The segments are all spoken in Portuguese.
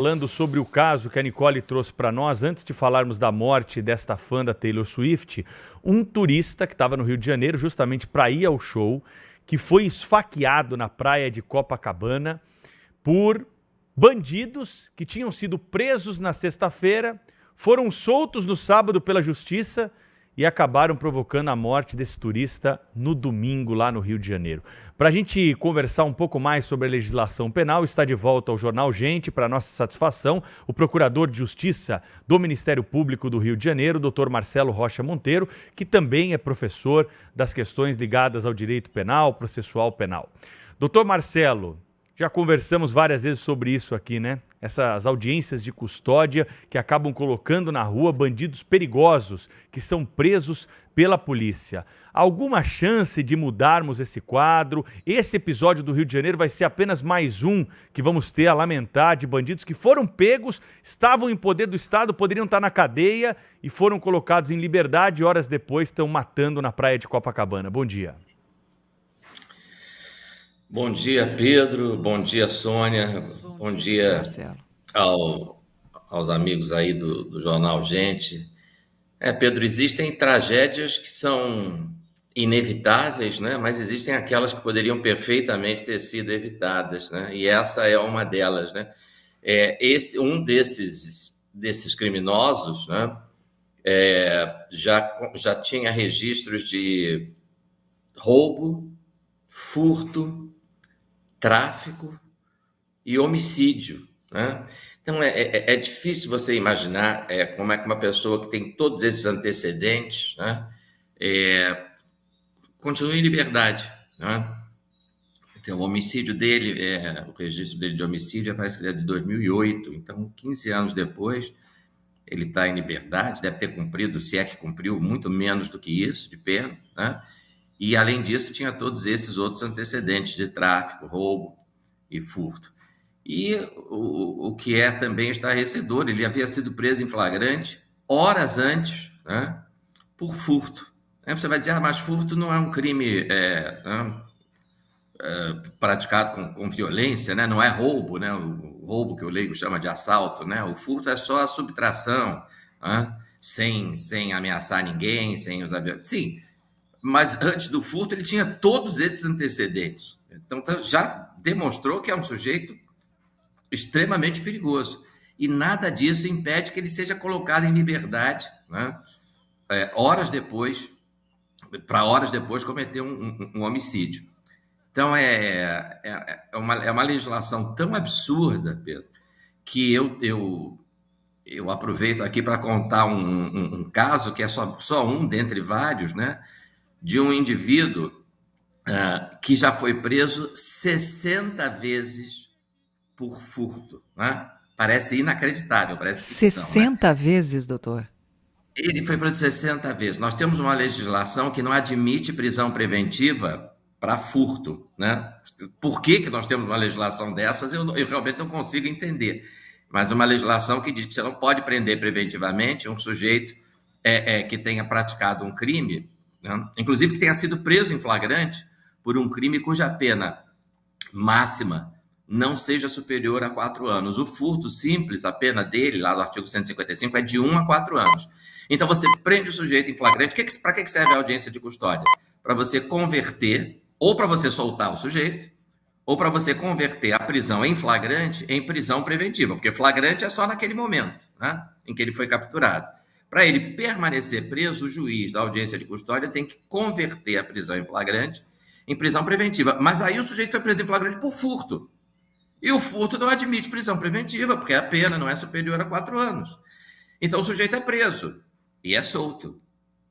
Falando sobre o caso que a Nicole trouxe para nós, antes de falarmos da morte desta fã da Taylor Swift, um turista que estava no Rio de Janeiro justamente para ir ao show, que foi esfaqueado na praia de Copacabana por bandidos que tinham sido presos na sexta-feira, foram soltos no sábado pela justiça e acabaram provocando a morte desse turista no domingo lá no Rio de Janeiro. Para a gente conversar um pouco mais sobre a legislação penal, está de volta ao Jornal Gente, para nossa satisfação, o Procurador de Justiça do Ministério Público do Rio de Janeiro, Dr. Marcelo Rocha Monteiro, que também é professor das questões ligadas ao direito penal, processual penal. Dr. Marcelo, já conversamos várias vezes sobre isso aqui, né? Essas audiências de custódia que acabam colocando na rua bandidos perigosos que são presos pela polícia. Alguma chance de mudarmos esse quadro? Esse episódio do Rio de Janeiro vai ser apenas mais um que vamos ter a lamentar de bandidos que foram pegos, estavam em poder do Estado, poderiam estar na cadeia e foram colocados em liberdade e horas depois estão matando na praia de Copacabana. Bom dia. Bom dia, Pedro. Bom dia, Sônia. Bom dia, Marcelo. aos amigos aí do Jornal Gente. Pedro, existem tragédias que são inevitáveis, né? Mas existem aquelas que poderiam perfeitamente ter sido evitadas, né? E essa é uma delas, né? Um desses criminosos, né? Já tinha registros de roubo, furto, tráfico e homicídio, né? Então, é difícil você imaginar como é que uma pessoa que tem todos esses antecedentes, né, continua em liberdade, né? Então, o homicídio dele, o registro dele de homicídio parece que é de 2008, então 15 anos depois ele está em liberdade, deve ter cumprido, se é que cumpriu, muito menos do que isso de pena, né? E, além disso, tinha todos esses outros antecedentes de tráfico, roubo e furto. E o que é também estarrecedor, ele havia sido preso em flagrante horas antes, né, por furto. Aí você vai dizer, mas furto não é um crime praticado com violência, né? Não é roubo, né? O roubo que o leigo chama de assalto, né? O furto é só a subtração, né? Sem ameaçar ninguém, sem usar violência. Sim, mas antes do furto ele tinha todos esses antecedentes. Então já demonstrou que é um sujeito extremamente perigoso. E nada disso impede que ele seja colocado em liberdade, né? Horas depois cometer um homicídio. Então é uma legislação tão absurda, Pedro, que eu aproveito aqui para contar um caso que é só um dentre vários, né? De um indivíduo que já foi preso 60 vezes por furto, né? Parece inacreditável, parece ficção, 60 né? vezes, doutor? Ele foi preso 60 vezes. Nós temos uma legislação que não admite prisão preventiva para furto, né? Por que nós temos uma legislação dessas, eu realmente não consigo entender. Mas uma legislação que diz que você não pode prender preventivamente um sujeito que tenha praticado um crime, né? Inclusive que tenha sido preso em flagrante por um crime cuja pena máxima não seja superior a 4 anos. O furto simples, a pena dele, lá do artigo 155, é de 1 a 4 anos. Então, você prende o sujeito em flagrante. Para que serve a audiência de custódia? Para você converter, ou para você soltar o sujeito, ou para você converter a prisão em flagrante em prisão preventiva, porque flagrante é só naquele momento, né, em que ele foi capturado. Para ele permanecer preso, o juiz da audiência de custódia tem que converter a prisão em flagrante em prisão preventiva. Mas aí o sujeito foi preso em flagrante por furto. E o furto não admite prisão preventiva, porque a pena não é superior a 4 anos. Então o sujeito é preso e é solto.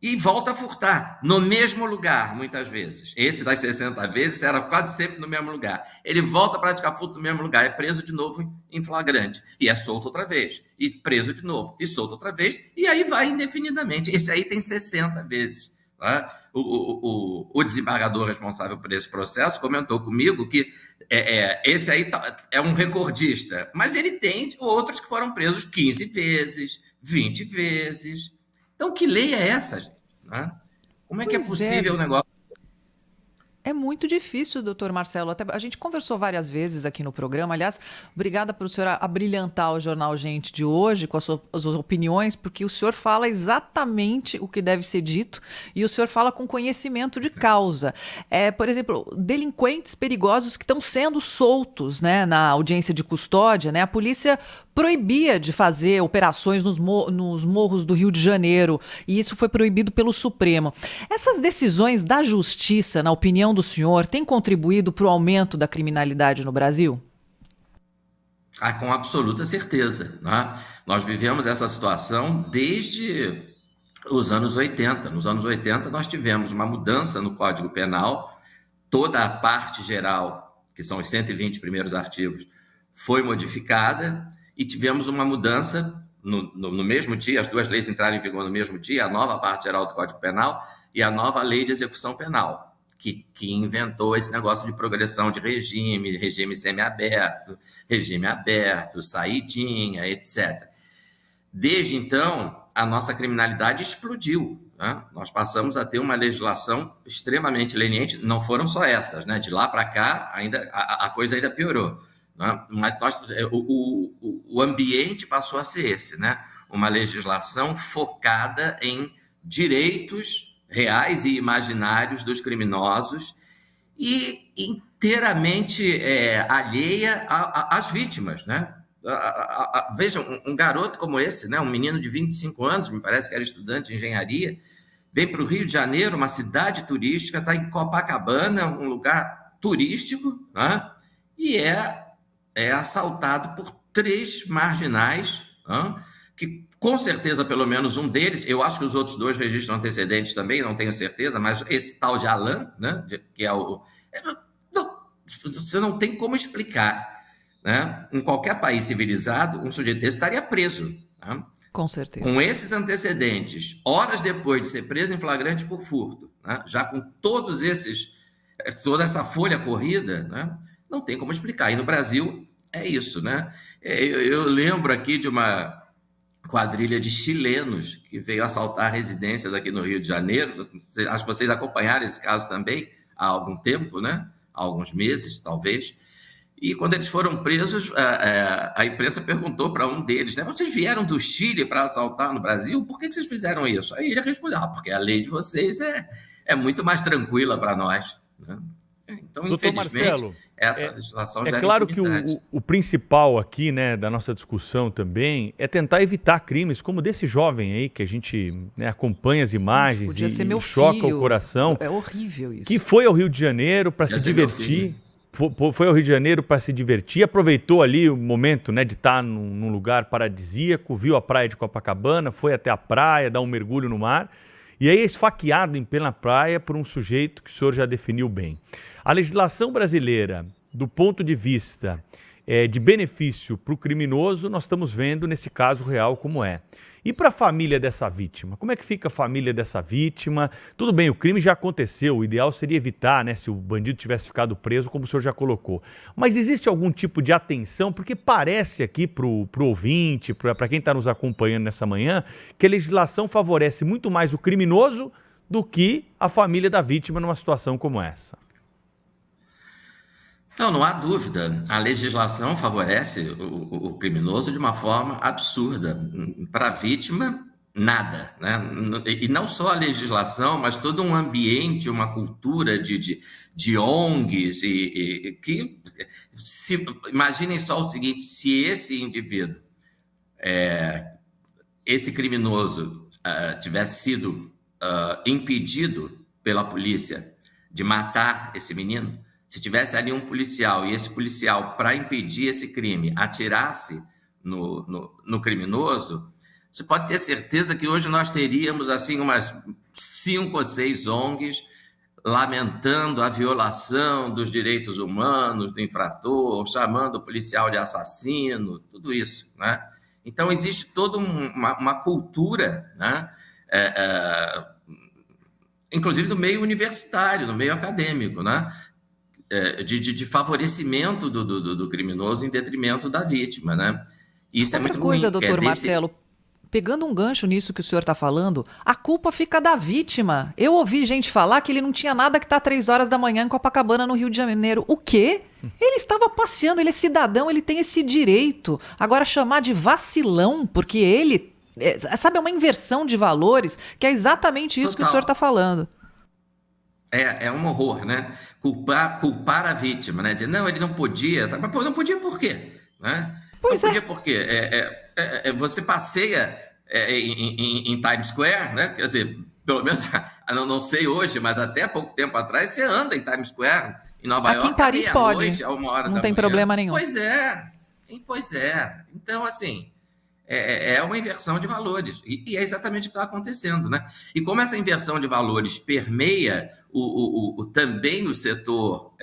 E volta a furtar, no mesmo lugar, muitas vezes. Esse das 60 vezes era quase sempre no mesmo lugar. Ele volta a praticar furto no mesmo lugar, é preso de novo em flagrante. E é solto outra vez. E preso de novo, e solto outra vez. E aí vai indefinidamente. Esse aí tem 60 vezes. Né? O desembargador responsável por esse processo comentou comigo que esse aí é um recordista. Mas ele tem outros que foram presos 15 vezes, 20 vezes... Então, que lei é essa, gente? Né? Como é que é possível o negócio? É muito difícil, doutor Marcelo. Até, a gente conversou várias vezes aqui no programa. Aliás, obrigada por o senhor abrilhantar o Jornal Gente de hoje com as suas opiniões, porque o senhor fala exatamente o que deve ser dito e o senhor fala com conhecimento de causa. Por exemplo, delinquentes perigosos que estão sendo soltos, né, na audiência de custódia, né? A polícia proibia de fazer operações nos morros do Rio de Janeiro, e isso foi proibido pelo Supremo. Essas decisões da Justiça, na opinião do senhor, têm contribuído para o aumento da criminalidade no Brasil? Com absoluta certeza, né? Nós vivemos essa situação desde os anos 80. Nos anos 80, nós tivemos uma mudança no Código Penal, toda a parte geral, que são os 120 primeiros artigos, foi modificada, e tivemos uma mudança no mesmo dia, as duas leis entraram em vigor no mesmo dia, a nova parte geral do Código Penal e a nova lei de execução penal, que inventou esse negócio de progressão de regime semiaberto, regime aberto, saidinha, etc. Desde então, a nossa criminalidade explodiu, né? Nós passamos a ter uma legislação extremamente leniente, não foram só essas, né? De lá para cá, a coisa ainda piorou. Mas o ambiente passou a ser esse, né? Uma legislação focada em direitos reais e imaginários dos criminosos e inteiramente alheia às vítimas, né? Vejam, um garoto como esse, né? Um menino de 25 anos, me parece que era estudante de engenharia, vem para o Rio de Janeiro, uma cidade turística, está em Copacabana, um lugar turístico, né? E é assaltado por 3 marginais, que com certeza pelo menos um deles, eu acho que os outros 2 registram antecedentes também, não tenho certeza, mas esse tal de Alain, né, que é você não tem como explicar, né? Em qualquer país civilizado, um sujeito desse estaria preso, né? Com certeza. Com esses antecedentes, horas depois de ser preso em flagrante por furto, né, já com toda essa folha corrida, né, não tem como explicar. E no Brasil é isso, né? Eu lembro aqui de uma quadrilha de chilenos que veio assaltar residências aqui no Rio de Janeiro. Acho que vocês acompanharam esse caso também há algum tempo, né? Há alguns meses, talvez. E quando eles foram presos, a imprensa perguntou para um deles, né? Vocês vieram do Chile para assaltar no Brasil? Por que vocês fizeram isso? Aí ele respondeu, porque a lei de vocês é muito mais tranquila para nós, né? Então, Doutor infelizmente, Marcelo, essa legislação já é claro que o principal aqui, né, da nossa discussão também é tentar evitar crimes como desse jovem aí, que a gente, né, acompanha as imagens Podia ser meu choca filho. O coração. É horrível isso. Que foi ao Rio de Janeiro para se divertir. Foi ao Rio de Janeiro para se divertir, aproveitou ali o momento, né, de estar num lugar paradisíaco, viu a praia de Copacabana, foi até a praia, dar um mergulho no mar, e aí é esfaqueado em plena praia por um sujeito que o senhor já definiu bem. A legislação brasileira, do ponto de vista de benefício para o criminoso, nós estamos vendo nesse caso real como é. E para a família dessa vítima? Como é que fica a família dessa vítima? Tudo bem, o crime já aconteceu, o ideal seria evitar, né, se o bandido tivesse ficado preso, como o senhor já colocou. Mas existe algum tipo de atenção? Porque parece aqui para o ouvinte, para quem está nos acompanhando nessa manhã, que a legislação favorece muito mais o criminoso do que a família da vítima numa situação como essa. Não há dúvida. A legislação favorece o criminoso de uma forma absurda. Para a vítima, nada, né? E não só a legislação, mas todo um ambiente, uma cultura de ONGs, imaginem só o seguinte, se esse indivíduo, esse criminoso, tivesse sido impedido pela polícia de matar esse menino, se tivesse ali um policial e esse policial, para impedir esse crime, atirasse no criminoso, você pode ter certeza que hoje nós teríamos assim umas 5 ou 6 ONGs lamentando a violação dos direitos humanos do infrator, chamando o policial de assassino, tudo isso, né? Então existe toda uma cultura, né? Inclusive do meio universitário, no meio acadêmico, né? De favorecimento do criminoso em detrimento da vítima, né? Isso é muito ruim. Outra coisa, doutor Marcelo, pegando um gancho nisso que o senhor está falando, a culpa fica da vítima. Eu ouvi gente falar que ele não tinha nada que estar 3 horas da manhã em Copacabana, no Rio de Janeiro. O quê? Ele estava passeando, ele é cidadão, ele tem esse direito. Agora, chamar de vacilão, porque ele... sabe, é uma inversão de valores, que é exatamente isso que o senhor está falando. É um horror, né? Culpar a vítima, né? Dizer, não, ele não podia. Mas, pô, não podia por quê? Né? Pois não podia por quê? Você passeia em Times Square, né? Quer dizer, pelo menos, não sei hoje, mas até pouco tempo atrás, você anda em Times Square, em Nova York, aqui em Paris à pode, meia-noite, a 1h da manhã. Não tem problema nenhum. Pois é. Então, assim... É uma inversão de valores, e é exatamente o que está acontecendo, né? E como essa inversão de valores permeia também no setor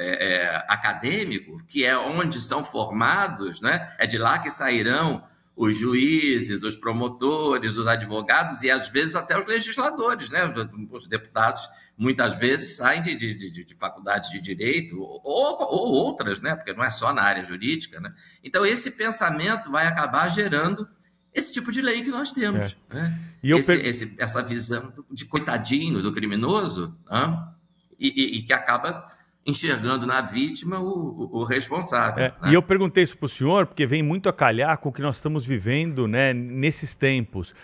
acadêmico, que é onde são formados, né? É de lá que sairão os juízes, os promotores, os advogados e, às vezes, até os legisladores, né? Os deputados, muitas vezes, saem de faculdades de direito ou outras, né? Porque não é só na área jurídica, né? Então, esse pensamento vai acabar gerando esse tipo de lei que nós temos. Né? E essa visão de coitadinho do criminoso, né? e que acaba enxergando na vítima o responsável. Né? E eu perguntei isso para o senhor, porque vem muito a calhar com o que nós estamos vivendo, né, nesses tempos.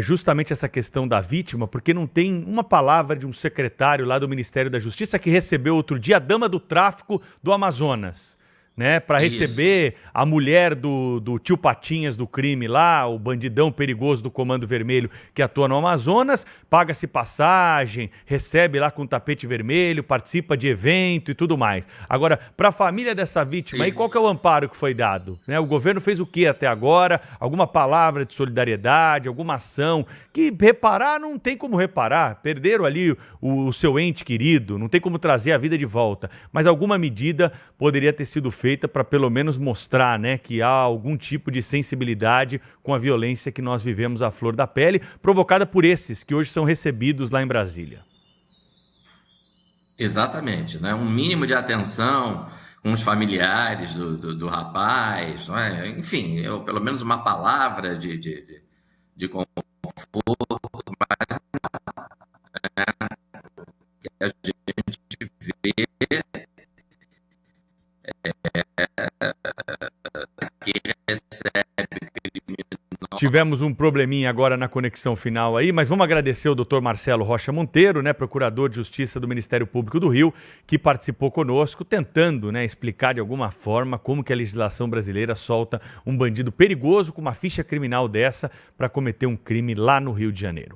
Justamente essa questão da vítima, porque não tem uma palavra de um secretário lá do Ministério da Justiça que recebeu outro dia a dama do tráfico do Amazonas. Né, para receber a mulher do tio Patinhas do crime lá, o bandidão perigoso do Comando Vermelho que atua no Amazonas, paga-se passagem, recebe lá com tapete vermelho, participa de evento e tudo mais. Agora, para a família dessa vítima, aí qual que é o amparo que foi dado? Né, o governo fez o que até agora? Alguma palavra de solidariedade, alguma ação? Que reparar não tem como reparar, perderam ali o seu ente querido, não tem como trazer a vida de volta, mas alguma medida poderia ter sido feita para pelo menos mostrar, né, que há algum tipo de sensibilidade com a violência que nós vivemos à flor da pele, provocada por esses que hoje são recebidos lá em Brasília. Exatamente, né? Um mínimo de atenção com os familiares do rapaz, não é? Enfim, pelo menos uma palavra de conforto, mas que a gente vê que recebe criminoso. Tivemos um probleminha agora na conexão final aí, mas vamos agradecer ao Dr. Marcelo Rocha Monteiro, né, procurador de Justiça do Ministério Público do Rio, que participou conosco, tentando, né, explicar de alguma forma como que a legislação brasileira solta um bandido perigoso com uma ficha criminal dessa para cometer um crime lá no Rio de Janeiro.